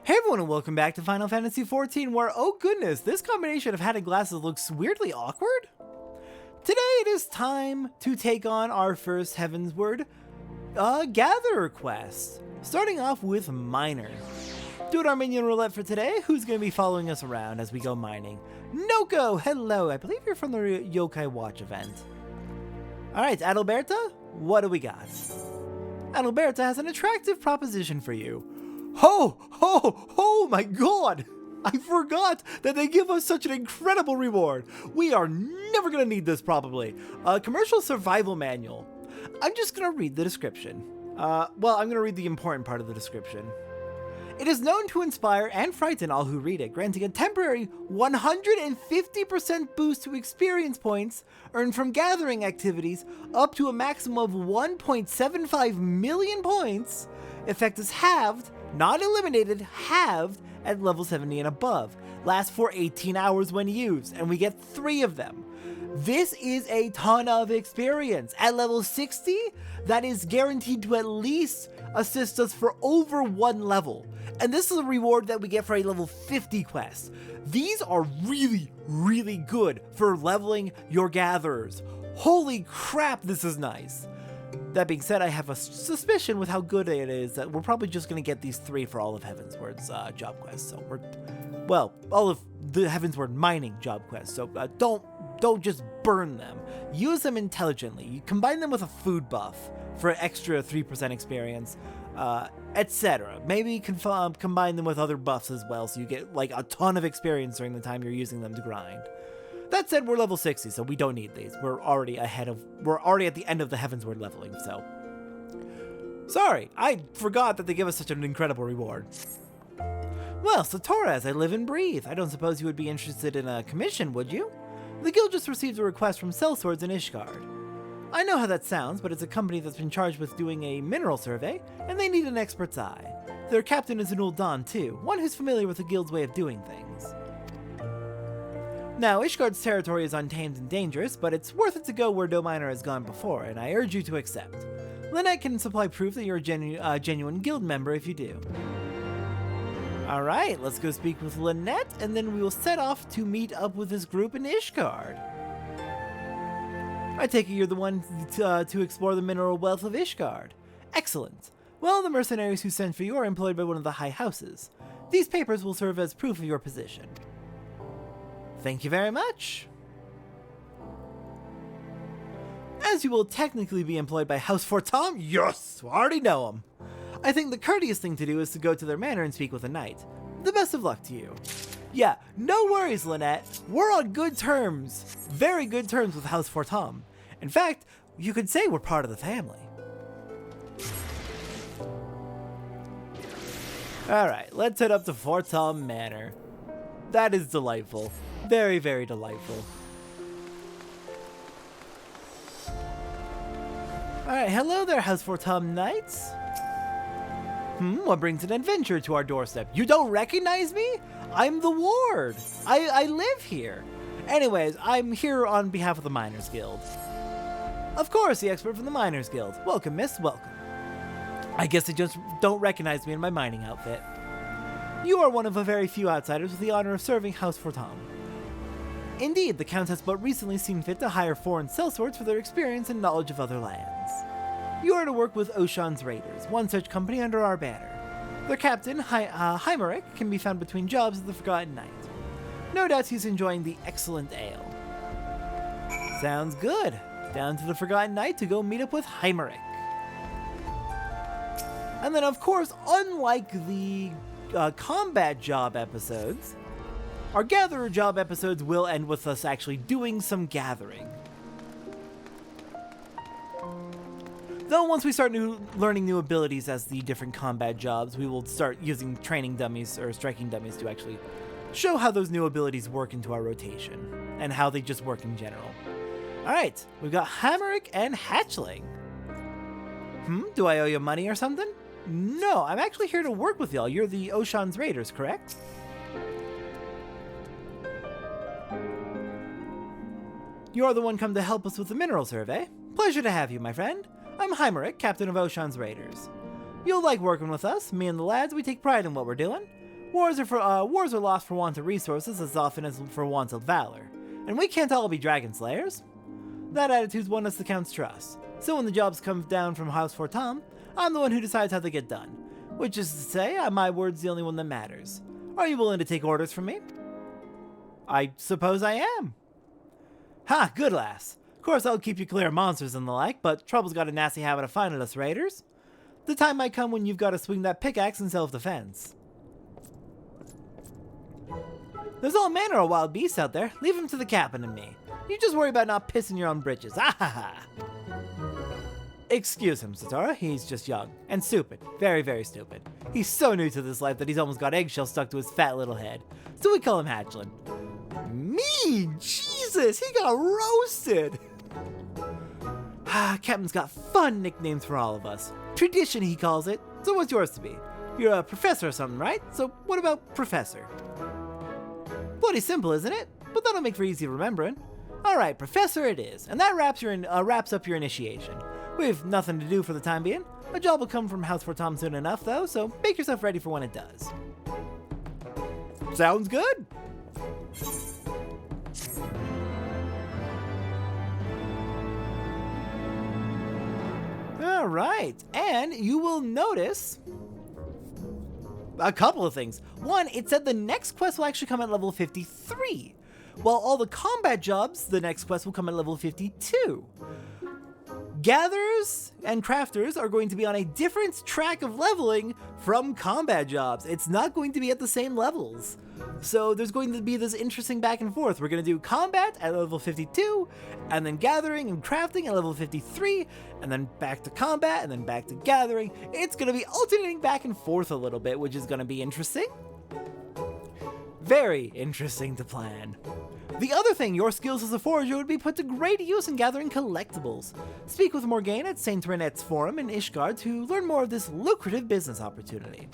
Hey everyone and welcome back to Final Fantasy XIV where, oh goodness, this combination of hat and glasses looks weirdly awkward. Today it is time to take on our first Heavensward Gatherer quest, starting off with Miner. Doing our minion roulette for today, who's going to be following us around as we go mining? Noko, hello, I believe you're from the Yokai Watch event. Alright, Adalberta, what do we got? Adalberta has an attractive proposition for you. Oh my god! I forgot that they give us such an incredible reward. We are never gonna need this probably. A commercial survival manual. I'm just gonna read the description. Well, I'm gonna read the important part of the description. It is known to inspire and frighten all who read it, granting a temporary 150% boost to experience points earned from gathering activities up to a maximum of 1.75 million points. Effect is halved, not eliminated, halved at level 70 and above. Lasts for 18 hours when used, and we get 3 of them. This is a ton of experience. At level 60, that is guaranteed to at least assist us for over 1 level. And this is a reward that we get for a level 50 quest. These are really good for leveling your gatherers. Holy crap, this is nice. That being said, I have a suspicion with how good it is that we're probably just going to get these 3 for all of Heavensward's job quests. So all of the Heavensward mining job quests. So don't just burn them. Use them intelligently. You combine them with a food buff for an extra 3% experience, etc. Maybe combine them with other buffs as well, so you get like a ton of experience during the time you're using them to grind. That said, we're level 60, so we don't need these. We're already at the end of the Heavensward leveling, so. Sorry, I forgot that they give us such an incredible reward. Well, so Torres, I live and breathe. I don't suppose you would be interested in a commission, would you? The guild just received a request from Sellswords in Ishgard. I know how that sounds, but it's a company that's been charged with doing a mineral survey, and they need an expert's eye. Their captain is an Ul'dan too, one who's familiar with the guild's way of doing things. Now, Ishgard's territory is untamed and dangerous, but it's worth it to go where no miner has gone before, and I urge you to accept. Lynette can supply proof that you're a genuine guild member if you do. Alright, let's go speak with Lynette, and then we will set off to meet up with this group in Ishgard. I take it you're the one to explore the mineral wealth of Ishgard. Excellent. Well, the mercenaries who sent for you are employed by one of the high houses. These papers will serve as proof of your position. Thank you very much. As you will technically be employed by House Fortemps, yes, I already know them. I think the courteous thing to do is to go to their manor and speak with a knight. The best of luck to you. Yeah, no worries, Lynette. We're on good terms. Very good terms with House Fortemps. In fact, you could say we're part of the family. Alright, let's head up to Fortemps Manor. That is delightful. Very delightful. Alright, hello there, House Fortemps Knights. What brings an adventure to our doorstep? You don't recognize me? I'm the ward. I live here. Anyways, I'm here on behalf of the Miners Guild. Of course, the expert from the Miners Guild. Welcome, miss, welcome. I guess they just don't recognize me in my mining outfit. You are one of a very few outsiders with the honor of serving House Fortemps. Indeed, the Count has but recently seen fit to hire foreign sellswords for their experience and knowledge of other lands. You are to work with Oshan's Raiders, one such company under our banner. Their captain, Heimerick, can be found between jobs at the Forgotten Knight. No doubt he's enjoying the excellent ale. Sounds good. Down to the Forgotten Knight to go meet up with Heimerick. And then, of course, unlike the combat job episodes, our gatherer job episodes will end with us actually doing some gathering. Though once we start learning new abilities as the different combat jobs, we will start using training dummies or striking dummies to actually show how those new abilities work into our rotation, and how they just work in general. Alright, we've got Heimerick and Hatchling. Do I owe you money or something? No, I'm actually here to work with y'all. You're the Oshan's Raiders, correct? You are the one come to help us with the mineral survey. Pleasure to have you, my friend. I'm Heimerick, captain of Oshan's Raiders. You'll like working with us. Me and the lads, we take pride in what we're doing. Wars are lost for want of resources as often as for want of valor. And we can't all be dragon slayers. That attitude's won us the Count's trust. So when the jobs come down from House Fortemps, I'm the one who decides how they get done. Which is to say, my word's the only one that matters. Are you willing to take orders from me? I suppose I am. Ha, good lass. Of course I'll keep you clear of monsters and the like, but trouble's got a nasty habit of finding us raiders. The time might come when you've got to swing that pickaxe in self-defense. There's all manner of wild beasts out there. Leave them to the captain and me. You just worry about not pissing your own britches. Ah ha ha. Excuse him, Satora. He's just young. And stupid. Very, very stupid. He's so new to this life that he's almost got eggshells stuck to his fat little head. So we call him Hatchlin. Me? Jesus, he got roasted. Captain's got fun nicknames for all of us. Tradition, he calls it. So what's yours to be? You're a professor or something, right? So what about Professor? Bloody simple, isn't it? But that'll make for easy remembering. Alright, Professor it is. And that wraps up your initiation. We've nothing to do for the time being. A job will come from House Fortemps soon enough, though, so make yourself ready for when it does. Sounds good. Alright, and you will notice a couple of things. One, it said the next quest will actually come at level 53, while all the combat jobs, the next quest will come at level 52. Gatherers and crafters are going to be on a different track of leveling from combat jobs. It's not going to be at the same levels. So there's going to be this interesting back and forth. We're going to do combat at level 52, and then gathering and crafting at level 53, and then back to combat, and then back to gathering. It's going to be alternating back and forth a little bit, which is going to be interesting. Very interesting to plan. The other thing, your skills as a forager would be put to great use in gathering collectibles. Speak with Morgane at Saint Renette's Forum in Ishgard to learn more of this lucrative business opportunity.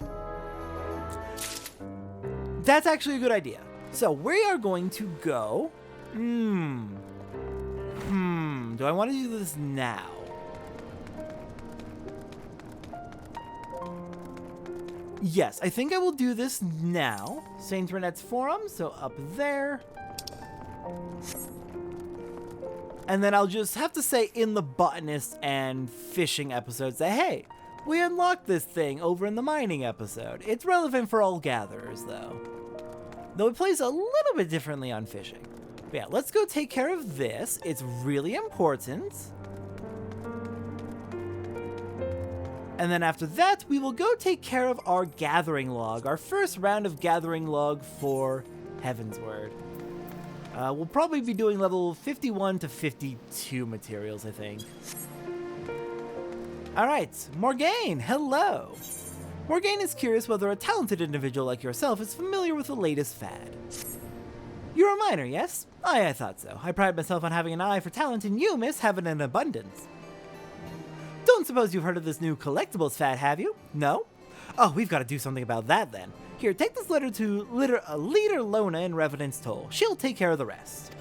That's actually a good idea. So we are going to go... do I want to do this now? Yes, I think I will do this now. Saint Renette's Forum, so up there. And then I'll just have to say in the botanist and fishing episodes that, hey, we unlocked this thing over in the mining episode. It's relevant for all gatherers, though. Though it plays a little bit differently on fishing. But yeah, let's go take care of this. It's really important. And then after that, we will go take care of our gathering log, our first round of gathering log for Heavensward. We'll probably be doing level 51 to 52 materials, I think. Alright, Morgane, hello! Morgane is curious whether a talented individual like yourself is familiar with the latest fad. You're a miner, yes? Aye, I thought so. I pride myself on having an eye for talent, and you, miss, have it in abundance. Don't suppose you've heard of this new collectibles fad, have you? No? Oh, we've got to do something about that then. Here, take this letter to Leader Lona in Revenant's Toll. She'll take care of the rest.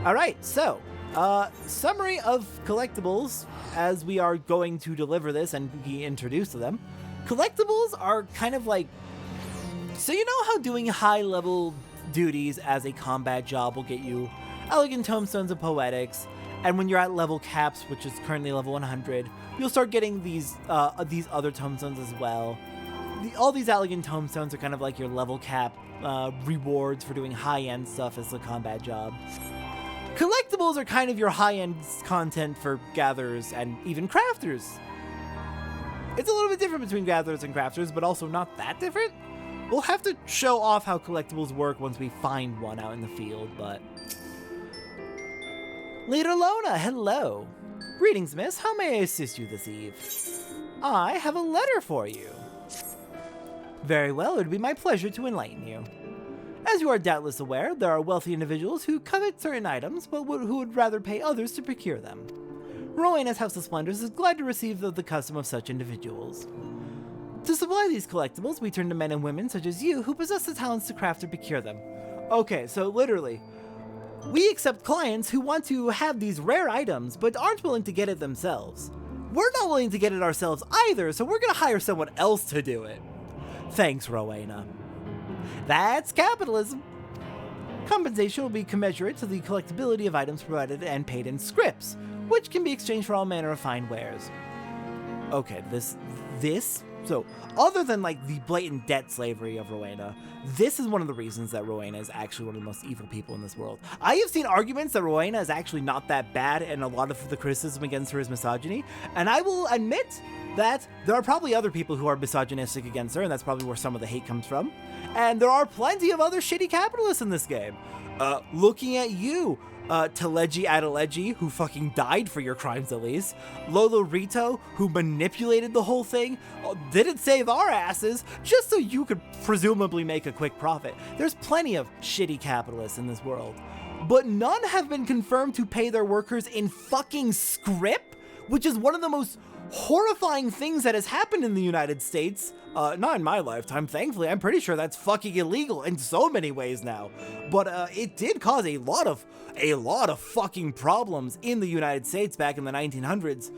Alright, so, summary of collectibles as we are going to deliver this and be introduced to them. Collectibles are kind of like... So you know how doing high-level duties as a combat job will get you elegant tomestones and poetics, and when you're at level caps, which is currently level 100, you'll start getting these other tomestones as well. All these elegant tomestones are kind of like your level cap rewards for doing high-end stuff as a combat job. Collectibles are kind of your high-end content for gatherers and even crafters. It's a little bit different between gatherers and crafters, but also not that different. We'll have to show off how collectibles work once we find one out in the field, but... Leader Lona, hello. Greetings, miss. How may I assist you this eve? I have a letter for you. Very well, it would be my pleasure to enlighten you. As you are doubtless aware, there are wealthy individuals who covet certain items, but who would rather pay others to procure them. Rowena's House of Splendors is glad to receive the custom of such individuals. To supply these collectibles, we turn to men and women such as you who possess the talents to craft and procure them. Okay, so literally, we accept clients who want to have these rare items, but aren't willing to get it themselves. We're not willing to get it ourselves either, so we're gonna hire someone else to do it. Thanks, Rowena. That's capitalism. Compensation will be commensurate to the collectability of items provided and paid in scripts, which can be exchanged for all manner of fine wares. Okay, so other than like the blatant debt slavery of Rowena, this is one of the reasons that Rowena is actually one of the most evil people in this world. I have seen arguments that Rowena is actually not that bad, and a lot of the criticism against her is misogyny, and I will admit that there are probably other people who are misogynistic against her, and that's probably where some of the hate comes from. And there are plenty of other shitty capitalists in this game. Looking at you, Teleji Adeleji, who fucking died for your crimes at least. Lolo Rito, who manipulated the whole thing, didn't save our asses just so you could presumably make a quick profit. There's plenty of shitty capitalists in this world. But none have been confirmed to pay their workers in fucking script, which is one of the most horrifying things that has happened in the United States. Not in my lifetime, thankfully. I'm pretty sure that's fucking illegal in so many ways now. But it did cause a lot of fucking problems in the United States back in the 1900s.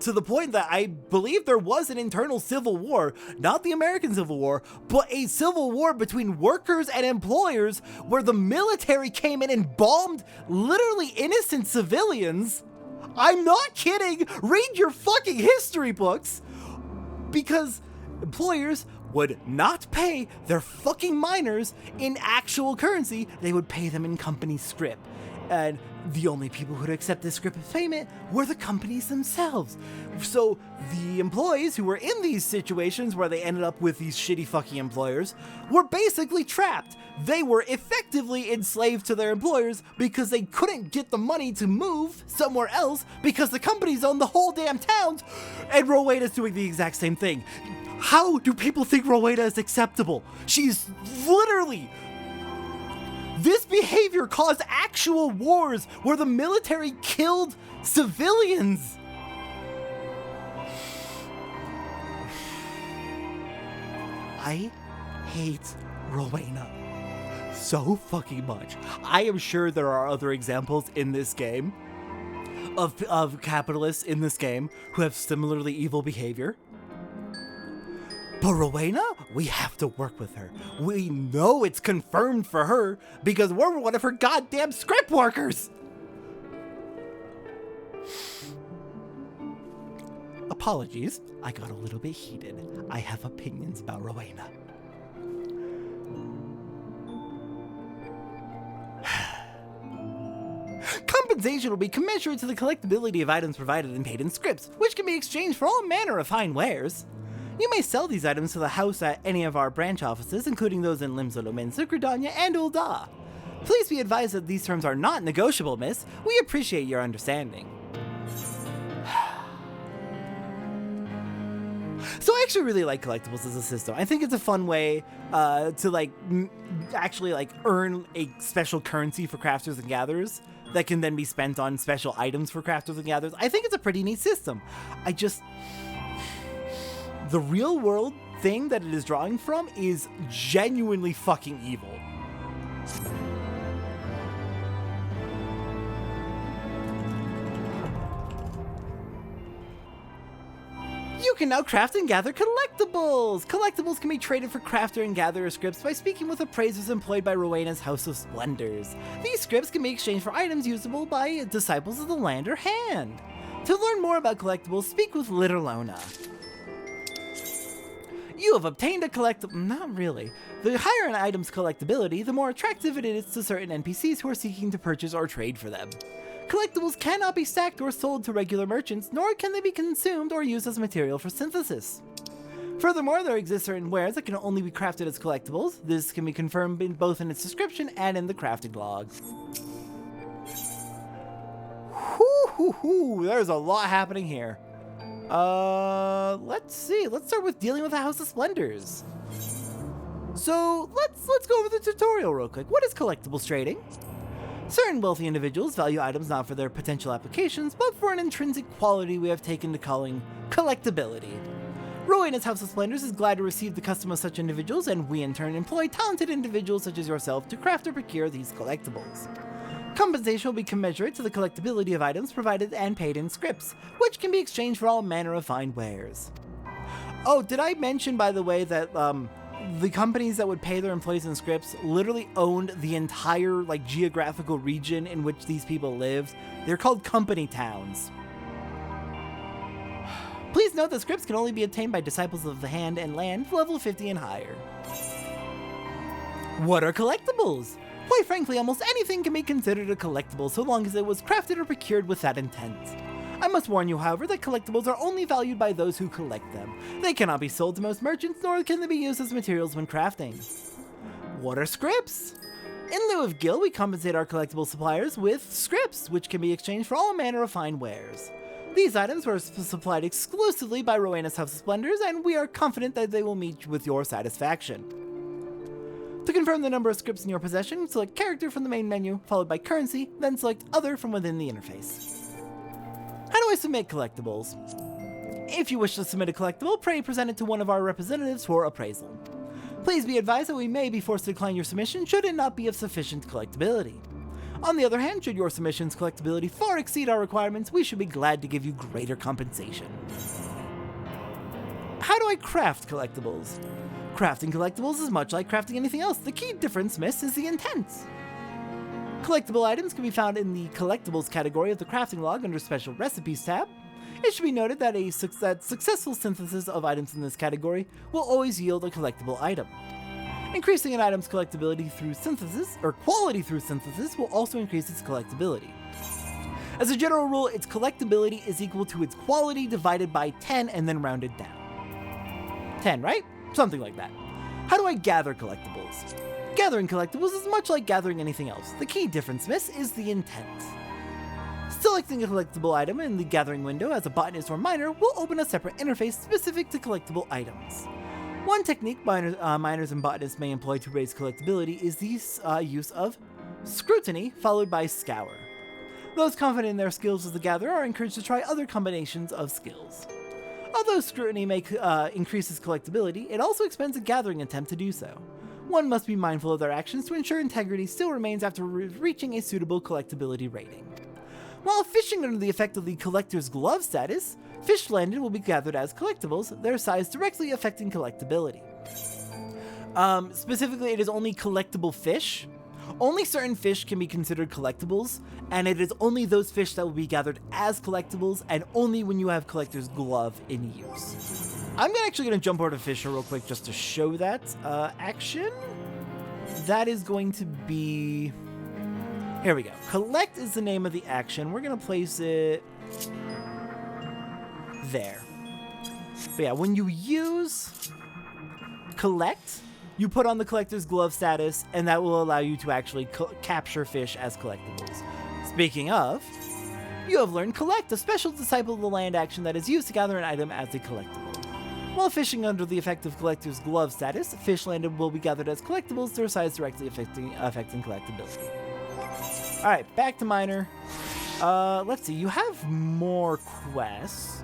To the point that I believe there was an internal civil war, not the American Civil War, but a civil war between workers and employers where the military came in and bombed literally innocent civilians. I'm not kidding! Read your fucking history books! Because employers would not pay their fucking miners in actual currency, they would pay them in company scrip. And the only people who would accept this scrip of payment were the companies themselves. So the employees who were in these situations where they ended up with these shitty fucking employers were basically trapped. They were effectively enslaved to their employers because they couldn't get the money to move somewhere else because the companies own the whole damn towns, and Rowena's doing the exact same thing. How do people think Rowena is acceptable? She's literally... This behavior caused actual wars where the military killed civilians. I hate Rowena so fucking much. I am sure there are other examples in this game of capitalists in this game who have similarly evil behavior. But Rowena, we have to work with her. We know it's confirmed for her because we're one of her goddamn script workers. Apologies, I got a little bit heated. I have opinions about Rowena. Compensation will be commensurate to the collectability of items provided and paid in scripts, which can be exchanged for all manner of fine wares. You may sell these items to the house at any of our branch offices, including those in Limsolomensa, Gridania, and Ul'dah. Please be advised that these terms are not negotiable, miss. We appreciate your understanding. So I actually really like Collectables as a system. I think it's a fun way to actually earn a special currency for crafters and gatherers that can then be spent on special items for crafters and gatherers. I think it's a pretty neat system. The real world thing that it is drawing from is genuinely fucking evil. You can now craft and gather collectibles! Collectibles can be traded for crafter and gatherer scripts by speaking with appraisers employed by Rowena's House of Splendors. These scripts can be exchanged for items usable by disciples of the land or hand. To learn more about collectibles, speak with Litterlona. You have obtained a collectible. Not really. The higher an item's collectability, the more attractive it is to certain NPCs who are seeking to purchase or trade for them. Collectibles cannot be stacked or sold to regular merchants, nor can they be consumed or used as material for synthesis. Furthermore, there exist certain wares that can only be crafted as collectibles. This can be confirmed both in its description and in the crafting logs. There's a lot happening here. Let's see. Let's start with dealing with the House of Splendors. So let's go over the tutorial real quick. What is collectibles trading? Certain wealthy individuals value items not for their potential applications, but for an intrinsic quality we have taken to calling collectability. Rowena's House of Splendors is glad to receive the custom of such individuals, and we in turn employ talented individuals such as yourself to craft or procure these collectibles. Compensation will be commensurate to the collectability of items provided and paid in scripts, which can be exchanged for all manner of fine wares. Oh, did I mention, by the way, that the companies that would pay their employees in scripts literally owned the entire like geographical region in which these people lived? They're called company towns. Please note that scripts can only be obtained by disciples of the hand and land level 50 and higher. What are collectibles? Quite frankly, almost anything can be considered a collectible so long as it was crafted or procured with that intent. I must warn you, however, that collectibles are only valued by those who collect them. They cannot be sold to most merchants, nor can they be used as materials when crafting. What are scripts? In lieu of gil, we compensate our collectible suppliers with scripts, which can be exchanged for all manner of fine wares. These items were supplied exclusively by Rowena's House of Splendors, and we are confident that they will meet with your satisfaction. To confirm the number of scripts in your possession, select Character from the main menu, followed by Currency, then select Other from within the interface. How do I submit collectibles? If you wish to submit a collectible, pray present it to one of our representatives for appraisal. Please be advised that we may be forced to decline your submission should it not be of sufficient collectability. On the other hand, should your submission's collectability far exceed our requirements, we should be glad to give you greater compensation. How do I craft collectibles? Crafting collectibles is much like crafting anything else. The key difference, miss, is the intent. Collectible items can be found in the Collectables category of the crafting log under Special Recipes tab. It should be noted that successful synthesis of items in this category will always yield a collectible item. Increasing an item's collectability through synthesis, or quality through synthesis, will also increase its collectability. As a general rule, its collectability is equal to its quality divided by 10 and then rounded down. 10, right? Something like that. How do I gather collectibles? Gathering collectibles is much like gathering anything else. The key difference, miss, is the intent. Selecting a collectible item in the gathering window as a botanist or miner will open a separate interface specific to collectible items. One technique miners and botanists may employ to raise collectability is the use of scrutiny followed by scour. Those confident in their skills as a gatherer are encouraged to try other combinations of skills. Although scrutiny may increase its collectability, it also expends a gathering attempt to do so. One must be mindful of their actions to ensure integrity still remains after reaching a suitable collectability rating. While fishing under the effect of the collector's glove status, fish landed will be gathered as collectibles, their size directly affecting collectability. Specifically, it is only collectible fish. Only certain fish can be considered collectibles, and it is only those fish that will be gathered as collectibles, and only when you have collector's glove in use. I'm actually going to jump over to Fisher real quick just to show that action. That is going to be... Here we go. Collect is the name of the action. We're going to place it there. But yeah, when you use collect, you put on the collector's glove status, and that will allow you to actually capture fish as collectibles. Speaking of, you have learned Collect, a special disciple of the land action that is used to gather an item as a collectible. While fishing under the effect of collector's glove status, fish landed will be gathered as collectibles, their size directly affecting collectability. Alright, back to Miner. Let's see, you have more quests.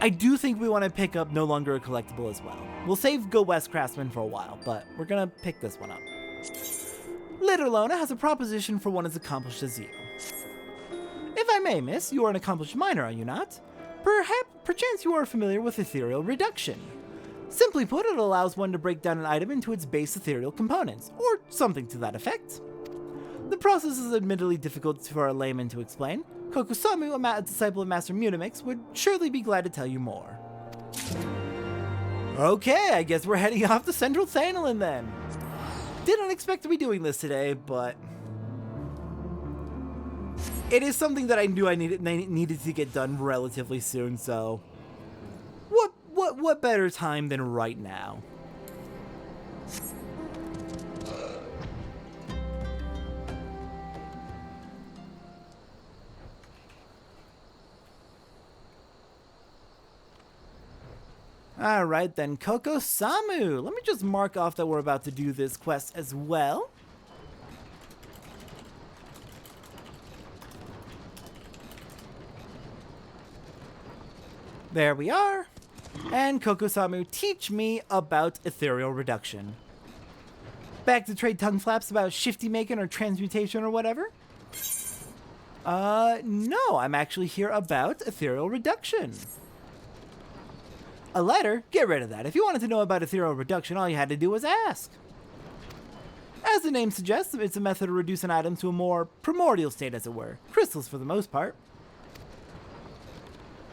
I do think we want to pick up No Longer a Collectible as well. We'll save Go West Craftsman for a while, but we're gonna pick this one up. Literlona has a proposition for one as accomplished as you. If I may, miss, you are an accomplished miner, are you not? Perchance you are familiar with ethereal reduction. Simply put, it allows one to break down an item into its base ethereal components, or something to that effect. The process is admittedly difficult for a layman to explain. Kokusamu, a disciple of Master Munimix, would surely be glad to tell you more. Okay, I guess we're heading off to Central Thanalan then. Didn't expect to be doing this today, but it is something that I knew I needed to get done relatively soon, so what better time than right now? Alright then, Kokusamu. Let me just mark off that we're about to do this quest as well. There we are. And Kokusamu, teach me about ethereal reduction. Back to trade tongue flaps about shifty making or transmutation or whatever? No, I'm actually here about ethereal reduction. A letter? Get rid of that. If you wanted to know about ethereal reduction, all you had to do was ask. As the name suggests, it's a method to reduce an item to a more primordial state, as it were. Crystals for the most part.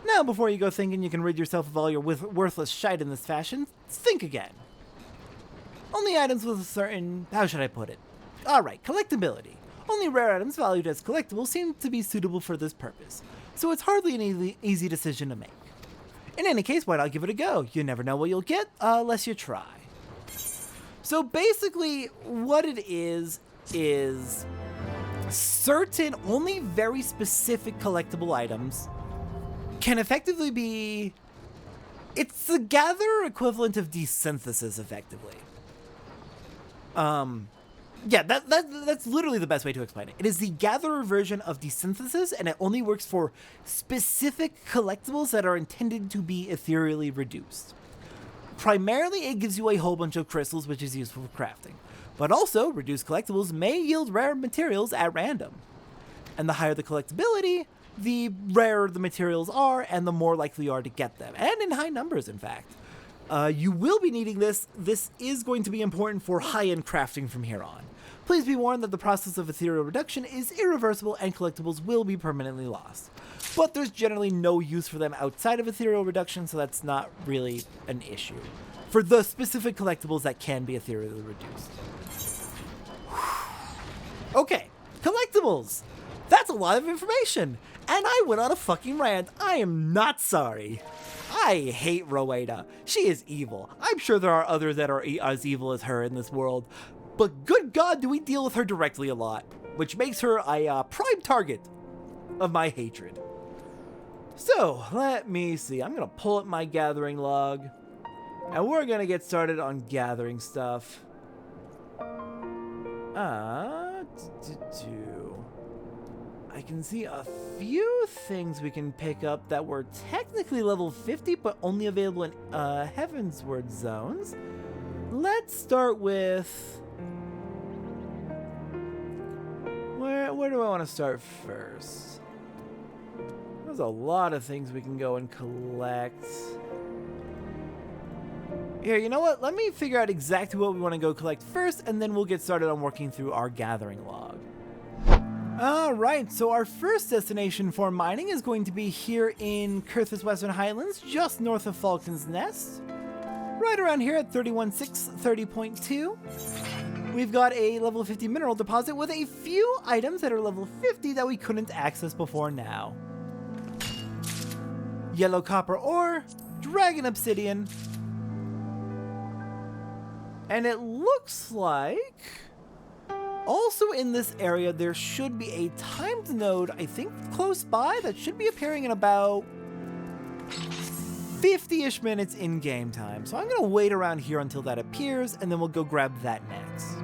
Now, before you go thinking you can rid yourself of all your worthless shite in this fashion, think again. Only items with a certain... how should I put it? Alright, collectability. Only rare items valued as collectibles seem to be suitable for this purpose, so it's hardly an easy decision to make. In any case, why not give it a go? You never know what you'll get unless you try. So basically, what it is certain, only very specific collectible items can effectively be... it's the gatherer equivalent of desynthesis, effectively. Yeah, that's literally the best way to explain it. It is the gatherer version of desynthesis, and it only works for specific collectibles that are intended to be ethereally reduced. Primarily, it gives you a whole bunch of crystals, which is useful for crafting. But also, reduced collectibles may yield rare materials at random. And the higher the collectability, the rarer the materials are, and the more likely you are to get them. And in high numbers, in fact. You will be needing this. This is going to be important for high-end crafting from here on. Please be warned that the process of ethereal reduction is irreversible and collectibles will be permanently lost. But there's generally no use for them outside of ethereal reduction, so that's not really an issue. For the specific collectibles that can be ethereally reduced. Okay, collectibles! That's a lot of information! And I went on a fucking rant. I am not sorry. I hate Rowena. She is evil. I'm sure there are others that are as evil as her in this world. But good God, do we deal with her directly a lot. Which makes her a prime target of my hatred. So, let me see. I'm going to pull up my gathering log. And we're going to get started on gathering stuff. I can see a few things we can pick up that were technically level 50, but only available in Heavensward zones. Let's start with... Where do I want to start first? There's a lot of things we can go and collect. Here, you know what? Let me figure out exactly what we want to go collect first, and then we'll get started on working through our gathering log. Alright, so our first destination for mining is going to be here in Curthis Western Highlands, just north of Falcon's Nest. Right around here at 31.630.2. We've got a level 50 mineral deposit with a few items that are level 50 that we couldn't access before now. Yellow copper ore, dragon obsidian, and it looks like also in this area there should be a timed node, I think close by, that should be appearing in about 50-ish minutes in game time. So I'm going to wait around here until that appears, and then we'll go grab that next.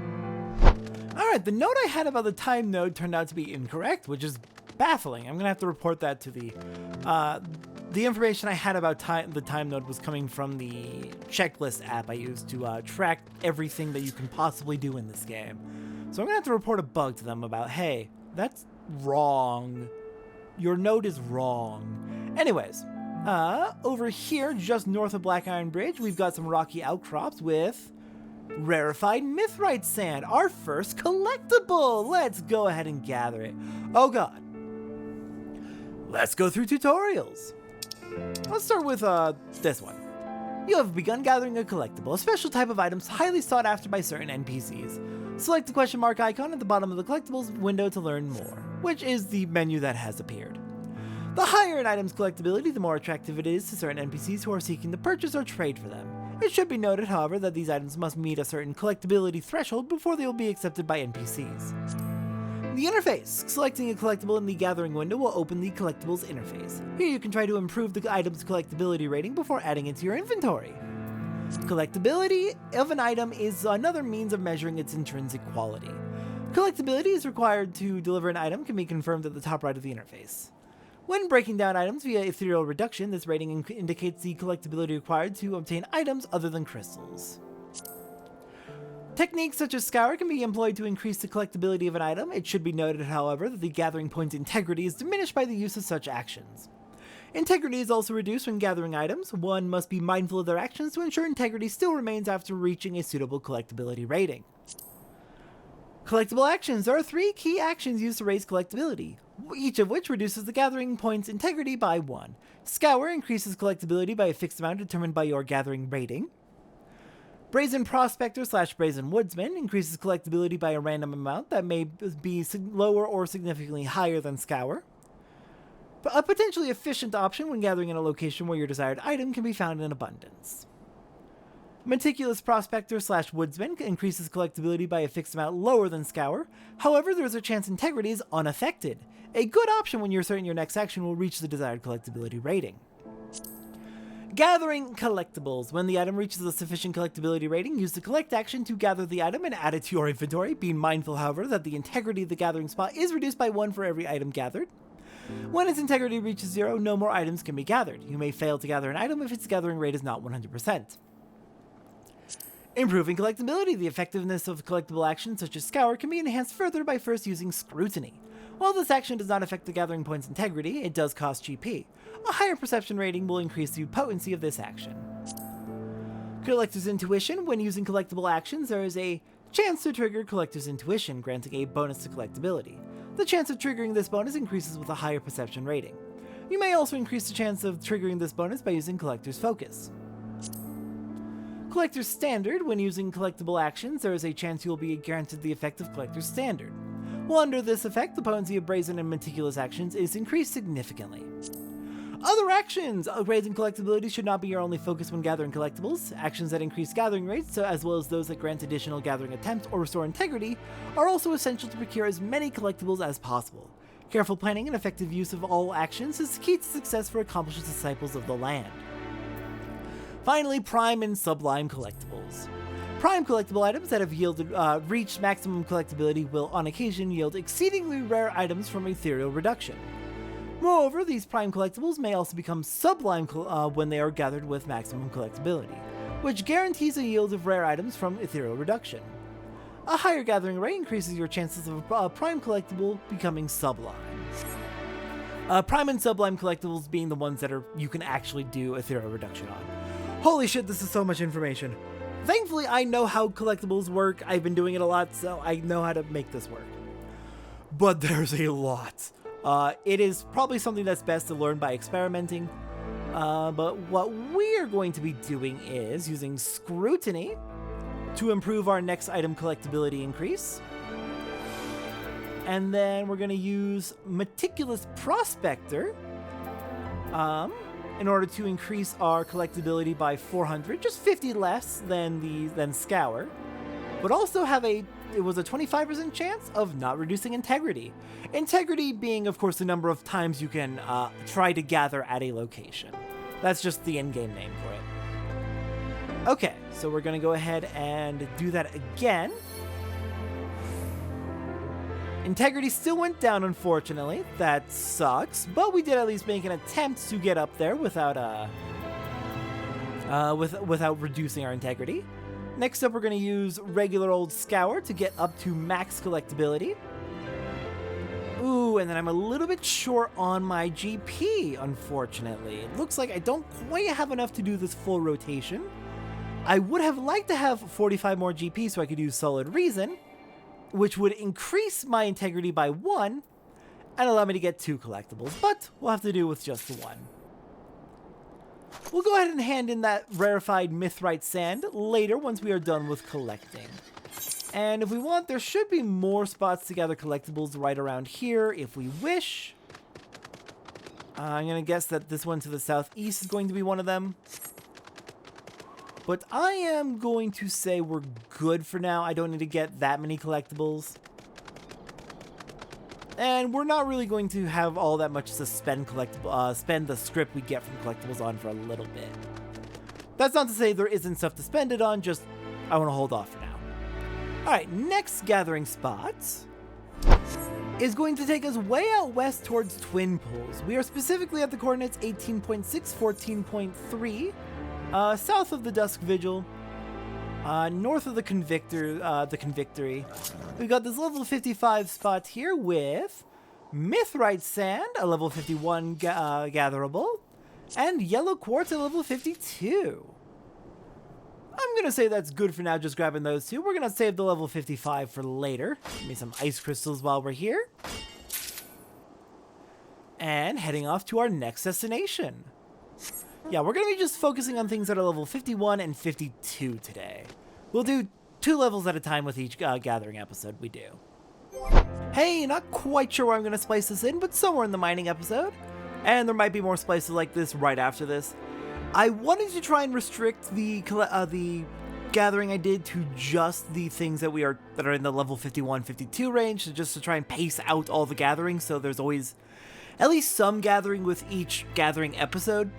Alright, the note I had about the time node turned out to be incorrect, which is baffling. I'm going to have to report that to the information I had about the time node was coming from the checklist app I used to track everything that you can possibly do in this game. So I'm going to have to report a bug to them about, hey, that's wrong. Your node is wrong. Anyways, over here, just north of Black Iron Bridge, we've got some rocky outcrops with rarefied mithrite sand, our first collectible. Let's go ahead and gather it. Oh god. Let's go through tutorials. Let's start with this one. You have begun gathering a collectible, a special type of items highly sought after by certain NPCs. Select the question mark icon at the bottom of the collectibles window to learn more, which is the menu that has appeared. The higher an item's collectability, the more attractive it is to certain NPCs who are seeking to purchase or trade for them. It should be noted, however, that these items must meet a certain collectability threshold before they will be accepted by NPCs. The interface. Selecting a collectible in the gathering window will open the collectibles interface. Here you can try to improve the item's collectability rating before adding it to your inventory. Collectability of an item is another means of measuring its intrinsic quality. Collectability is required to deliver an item can be confirmed at the top right of the interface. When breaking down items via ethereal reduction, this rating indicates the collectability required to obtain items other than crystals. Techniques such as Scour can be employed to increase the collectability of an item. It should be noted, however, that the gathering point's integrity is diminished by the use of such actions. Integrity is also reduced when gathering items. One must be mindful of their actions to ensure integrity still remains after reaching a suitable collectability rating. Collectible actions. There are 3 key actions used to raise collectability, each of which reduces the gathering point's integrity by 1. Scour increases collectability by a fixed amount determined by your gathering rating. Brazen Prospector / Brazen Woodsman increases collectability by a random amount that may be lower or significantly higher than Scour. A potentially efficient option when gathering in a location where your desired item can be found in abundance. Meticulous Prospector / Woodsman increases collectability by a fixed amount lower than Scour. However, there is a chance integrity is unaffected. A good option when you're certain your next action will reach the desired collectability rating. Gathering Collectables. When the item reaches a sufficient collectability rating, use the collect action to gather the item and add it to your inventory. Be mindful, however, that the integrity of the gathering spot is reduced by 1 for every item gathered. When its integrity reaches 0, no more items can be gathered. You may fail to gather an item if its gathering rate is not 100%. Improving collectability. The effectiveness of collectible actions such as Scour can be enhanced further by first using Scrutiny. While this action does not affect the gathering point's integrity, it does cost GP. A higher perception rating will increase the potency of this action. Collector's Intuition. When using collectible actions, there is a chance to trigger Collector's Intuition, granting a bonus to collectability. The chance of triggering this bonus increases with a higher perception rating. You may also increase the chance of triggering this bonus by using Collector's Focus. Collector's Standard. When using collectible actions, there is a chance you will be granted the effect of Collector's Standard. While under this effect, the potency of brazen and meticulous actions is increased significantly. Other actions! Raising collectability should not be your only focus when gathering collectibles. Actions that increase gathering rates, as well as those that grant additional gathering attempts or restore integrity, are also essential to procure as many collectibles as possible. Careful planning and effective use of all actions is key to success for accomplished disciples of the land. Finally, Prime and Sublime Collectibles. Prime collectible items that have reached maximum collectability will, on occasion, yield exceedingly rare items from Ethereal Reduction. Moreover, these Prime collectibles may also become Sublime when they are gathered with maximum collectability, which guarantees a yield of rare items from Ethereal Reduction. A higher gathering rate increases your chances of a Prime collectible becoming Sublime. Prime and Sublime collectibles being the ones that you can actually do Ethereal Reduction on. Holy shit, this is so much information. Thankfully, I know how collectibles work. I've been doing it a lot, so I know how to make this work. But there's a lot. It is probably something that's best to learn by experimenting. But what we are going to be doing is using Scrutiny to improve our next item collectability increase. And then we're going to use Meticulous Prospector in order to increase our collectability by 400, just 50 less than Scour, but also have it was a 25% chance of not reducing integrity. Integrity being, of course, the number of times you can try to gather at a location. That's just the in-game name for it. Okay, so we're going to go ahead and do that again. Integrity still went down, unfortunately. That sucks, but we did at least make an attempt to get up there without reducing our integrity. Next up, we're going to use regular old Scour to get up to max collectability. Ooh, and then I'm a little bit short on my GP, unfortunately. It looks like I don't quite have enough to do this full rotation. I would have liked to have 45 more GP so I could use Solid Reason, which would increase my integrity by 1 and allow me to get 2 collectibles, but we'll have to do with just the 1. We'll go ahead and hand in that rarefied Mithrite Sand later once we are done with collecting. And if we want, there should be more spots to gather collectibles right around here if we wish. I'm going to guess that this one to the southeast is going to be one of them. But I am going to say we're good for now. I don't need to get that many collectibles. And we're not really going to have all that much to spend the script we get from collectibles on for a little bit. That's not to say there isn't stuff to spend it on, just I want to hold off for now. Alright, next gathering spot is going to take us way out west towards Twin Pools. We are specifically at the coordinates 18.6, 14.3. South of the Dusk Vigil, north of the Convictory. We've got this level 55 spot here with Mithrite Sand, a level 51 gatherable, And yellow quartz at level 52. I'm gonna say that's good for now, just grabbing those two. We're gonna save the level 55 for later. Give me some ice crystals while we're here. And heading off to our next destination. Yeah, we're gonna be just focusing on things that are level 51 and 52 today. We'll do 2 levels at a time with each gathering episode we do. Hey, not quite sure where I'm gonna splice this in, but somewhere in the mining episode. And there might be more splices like this right after this. I wanted to try and restrict the gathering I did to just the things that are in the level 51, 52 range, just to try and pace out all the gatherings, so there's always at least some gathering with each gathering episode.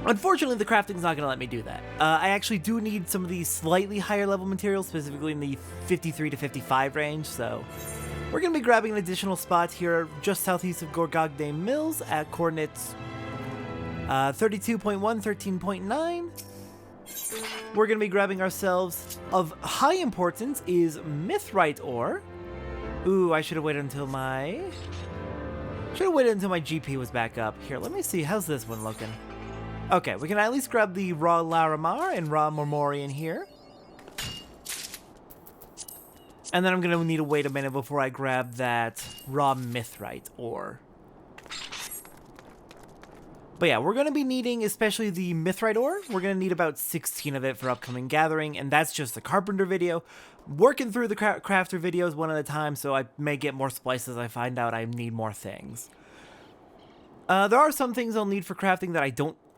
Unfortunately, the crafting's not going to let me do that. I actually do need some of these slightly higher level materials, specifically in the 53 to 55 range, so we're going to be grabbing an additional spot here just southeast of Gorgogne Mills at coordinates 32.1, 13.9. We're going to be grabbing ourselves, of high importance, is Mithrite ore. Ooh, I should have waited until my GP was back up. Here, let me see. How's this one looking? Okay, we can at least grab the raw Larimar and raw Mormorian here. And then I'm going to need to wait a minute before I grab that raw Mithrite ore. But yeah, we're going to be needing, especially the Mithrite ore, we're going to need about 16 of it for upcoming gathering, and that's just the Carpenter video. Working through the Crafter videos one at a time, so I may get more splices I find out I need more things. There are some things I'll need for crafting that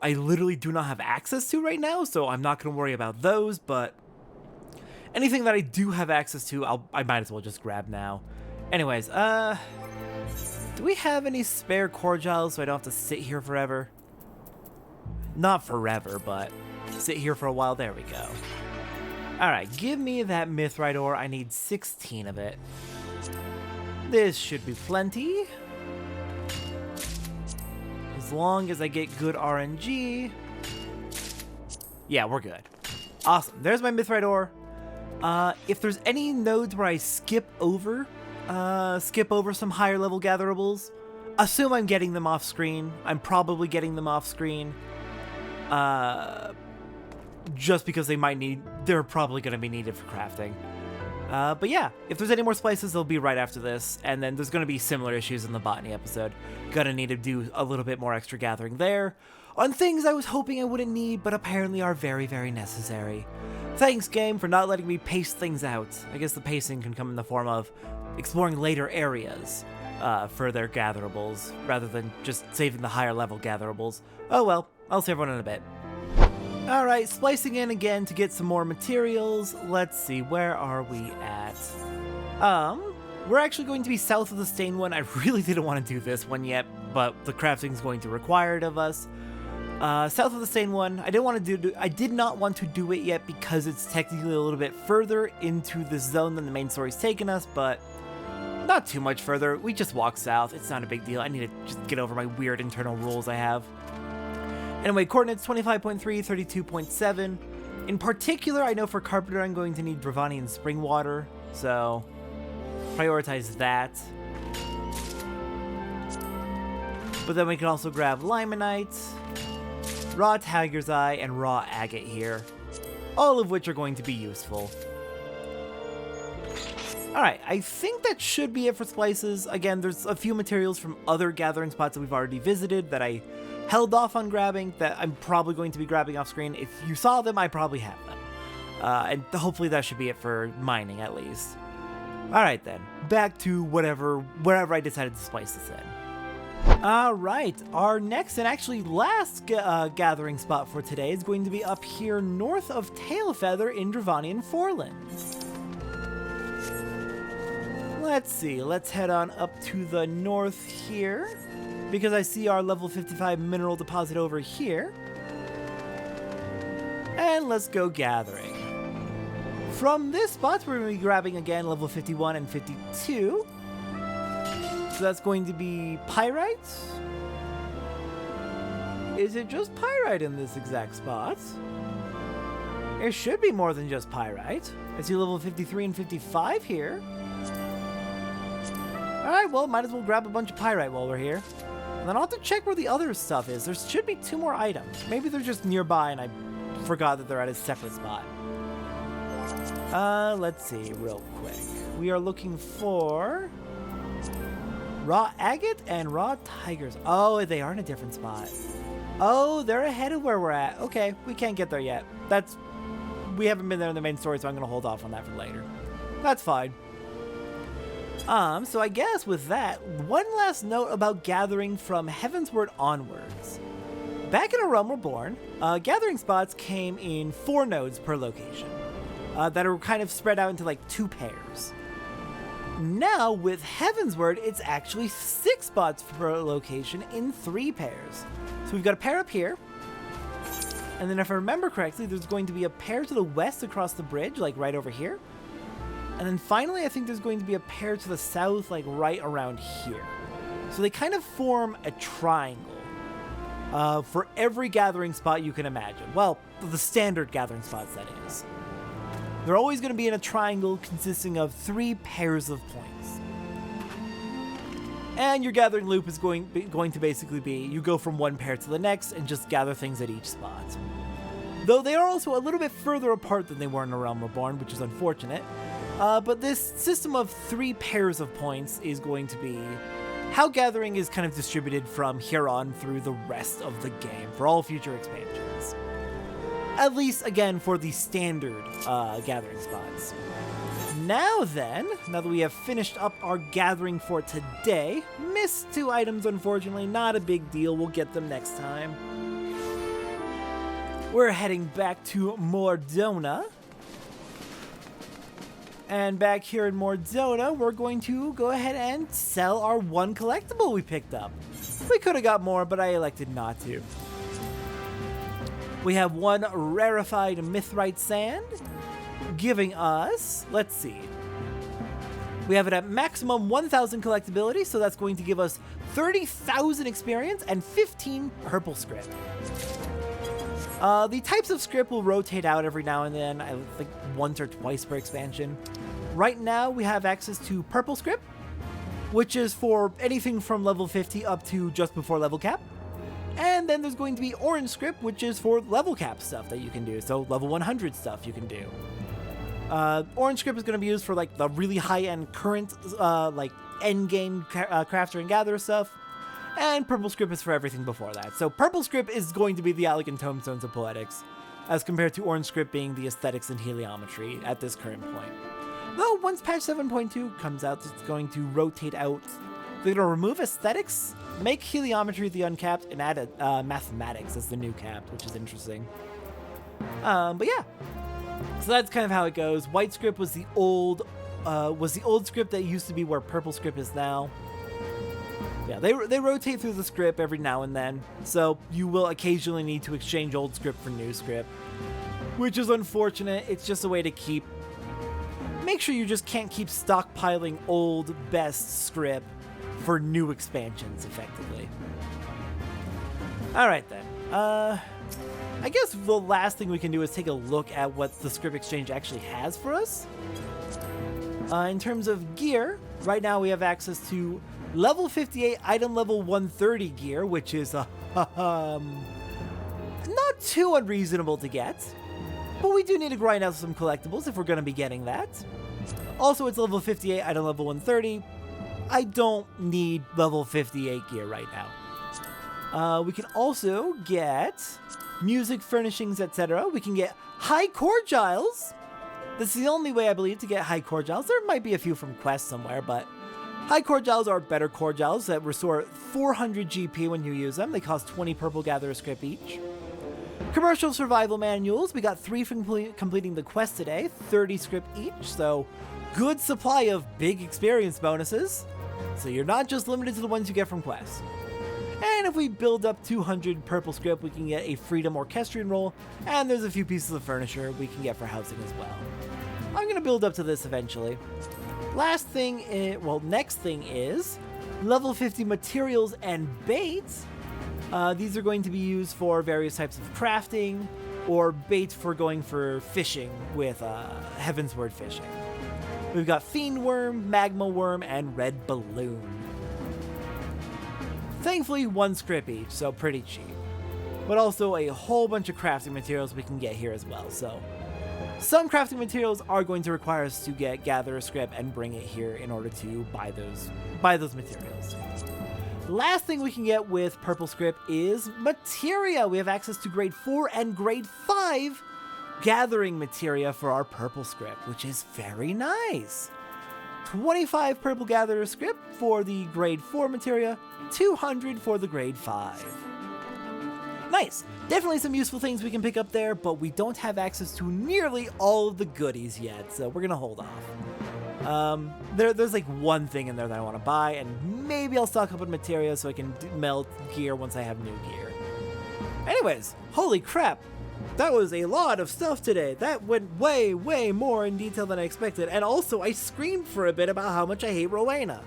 I literally do not have access to right now, so I'm not going to worry about those, but anything that I do have access to, I might as well just grab now. Anyways, do we have any spare cordials so I don't have to sit here forever? Not forever, but sit here for a while. There we go. Alright, give me that Mithrite ore. I need 16 of it. This should be plenty. As long as I get good RNG. Yeah, we're good. Awesome. There's my Mithrite ore. If there's any nodes where I skip over some higher level gatherables, assume I'm getting them off screen. I'm probably getting them off screen. Just because they're probably going to be needed for crafting. But yeah, if there's any more splices, they'll be right after this. And then there's going to be similar issues in the botany episode. Gonna need to do a little bit more extra gathering there on things I was hoping I wouldn't need, but apparently are very, very necessary. Thanks, game, for not letting me pace things out. I guess the pacing can come in the form of exploring later areas for their gatherables, rather than just saving the higher level gatherables. Oh well, I'll save one in a bit. Alright, splicing in again to get some more materials. Let's see, where are we at? We're actually going to be south of the Stain one. I really didn't want to do this one yet, but the crafting is going to require it of us. South of the Stain one, I did not want to do it yet because it's technically a little bit further into the zone than the main story's taken us, but not too much further. We just walk south. It's not a big deal. I need to just get over my weird internal rules I have. Anyway, coordinates 25.3, 32.7. In particular, I know for Carpenter I'm going to need Dravanian spring water, so prioritize that. But then we can also grab Limonite, raw Tiger's Eye, and raw agate here, all of which are going to be useful. Alright, I think that should be it for splices. Again, there's a few materials from other gathering spots that we've already visited that I held off on grabbing that I'm probably going to be grabbing off screen. If you saw them, I probably have them. And hopefully that should be it for mining at least. Alright then, back to wherever I decided to splice this in. Alright, our next and actually last gathering spot for today is going to be up here north of Tailfeather in Dravanian Forelands. Let's see, let's head on up to the north here, because I see our level 55 mineral deposit over here. And let's go gathering. From this spot, we're going to be grabbing again level 51 and 52. So that's going to be pyrite. Is it just pyrite in this exact spot? It should be more than just pyrite. I see level 53 and 55 here. Alright, well, might as well grab a bunch of pyrite while we're here. And then I'll have to check where the other stuff is. There should be 2 more items. Maybe they're just nearby and I forgot that they're at a separate spot. Let's see real quick. We are looking for raw agate and raw tigers. Oh, they are in a different spot. Oh, they're ahead of where we're at. Okay, we can't get there yet. We haven't been there in the main story, so I'm going to hold off on that for later. That's fine. So I guess with that, one last note about gathering from Heavensward onwards. Back in A Realm Reborn, gathering spots came in 4 nodes per location, that are kind of spread out into like 2 pairs. Now with Heavensward, it's actually 6 spots per location in 3 pairs. So we've got a pair up here, and then if I remember correctly, there's going to be a pair to the west across the bridge, like right over here. And then finally, I think there's going to be a pair to the south, like right around here. So they kind of form a triangle for every gathering spot you can imagine. Well, the standard gathering spots, that is. They're always going to be in a triangle consisting of 3 pairs of points. And your gathering loop is going to basically be, you go from one pair to the next and just gather things at each spot. Though they are also a little bit further apart than they were in A Realm Reborn, which is unfortunate. But this system of 3 pairs of points is going to be how gathering is kind of distributed from here on through the rest of the game for all future expansions. At least, again, for the standard gathering spots. Now that we have finished up our gathering for today, missed 2 items unfortunately, not a big deal, we'll get them next time. We're heading back to Mordona. And back here in Mordona, we're going to go ahead and sell our 1 collectible we picked up. We could have got more, but I elected not to. We have 1 rarefied mithrite sand, giving us, let's see, we have it at maximum 1,000 collectability, so that's going to give us 30,000 experience and 15 purple script. The types of script will rotate out every now and then, I think once or twice per expansion. Right now we have access to purple script, which is for anything from level 50 up to just before level cap. And then there's going to be orange script, which is for level cap stuff that you can do, so level 100 stuff you can do. Orange script is going to be used for like the really high-end current, like end-game crafter and gatherer stuff. And purple script is for everything before that. So purple script is going to be the elegant tomestones of poetics, as compared to orange script being the aesthetics and heliometry at this current point. Though once patch 7.2 comes out, it's going to rotate out. They're going to remove aesthetics, make heliometry the uncapped, and add mathematics as the new capped, which is interesting. But yeah, so that's kind of how it goes. White script was the old script that used to be where purple script is now. Yeah, they rotate through the script every now and then, so you will occasionally need to exchange old script for new script, which is unfortunate. It's just a way to make sure you just can't keep stockpiling old best script for new expansions, effectively. Alright then, I guess the last thing we can do is take a look at what the script exchange actually has for us. In terms of gear, right now we have access to level 58 item level 130 gear, which is not too unreasonable to get, but we do need to grind out some collectibles if we're going to be getting that. Also, it's level 58 item level 130. I don't need level 58 gear right now. We can also get music, furnishings, etc. We can get high cordials. This is the only way, I believe, to get high cordials. There might be a few from quests somewhere, but high cordials are better cordials that restore 400 GP when you use them. They cost 20 purple gatherer script each. Commercial survival manuals. We got 3 from completing the quest today, 30 script each, so good supply of big experience bonuses. So you're not just limited to the ones you get from quests. And if we build up 200 purple script, we can get a Freedom Orchestrion roll, and there's a few pieces of furniture we can get for housing as well. I'm going to build up to this eventually. Next thing is level 50 materials and baits. These are going to be used for various types of crafting, or bait for going for fishing with Heavensward fishing. We've got Fiend Worm, Magma Worm, and Red Balloon. Thankfully, 1 script each, so pretty cheap. But also a whole bunch of crafting materials we can get here as well, so some crafting materials are going to require us to gather a script and bring it here in order to buy those materials. Last thing we can get with purple script is materia. We have access to grade 4 and grade 5 gathering materia for our purple script, which is very nice. 25 purple gatherer script for the grade 4 materia, 200 for the grade 5. Nice. Definitely some useful things we can pick up there, but we don't have access to nearly all of the goodies yet, so we're gonna hold off. There's like one thing in there that I want to buy, and maybe I'll stock up on materia so I can melt gear once I have new gear. Anyways, holy crap. That was a lot of stuff today. That went way, way more in detail than I expected, and also I screamed for a bit about how much I hate Rowena.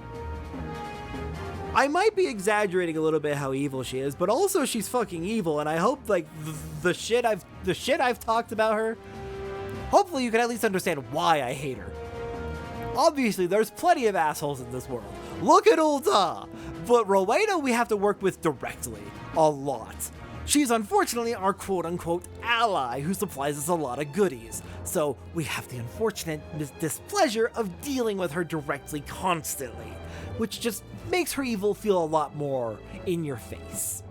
I might be exaggerating a little bit how evil she is, but also she's fucking evil, and I hope like the shit I've talked about her, hopefully you can at least understand why I hate her. Obviously, there's plenty of assholes in this world. Look at Ulta! But Rowena we have to work with directly. A lot. She's unfortunately our quote-unquote ally who supplies us a lot of goodies. So we have the unfortunate displeasure of dealing with her directly constantly, which just makes her evil feel a lot more in your face.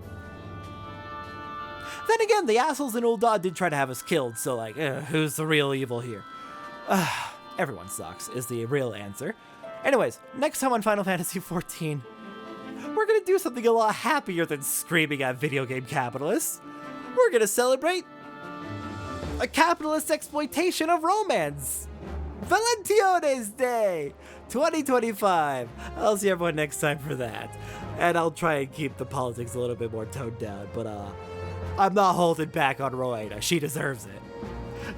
Then again, the assholes in Ulta did try to have us killed, so like, who's the real evil here? Everyone sucks is the real answer. Anyways, next time on Final Fantasy XIV, we're gonna do something a lot happier than screaming at video game capitalists. We're gonna celebrate a capitalist exploitation of romance. Valentiones Day 2025. I'll see everyone next time for that. And I'll try and keep the politics a little bit more toned down, but I'm not holding back on Rowena. She deserves it.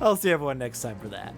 I'll see everyone next time for that.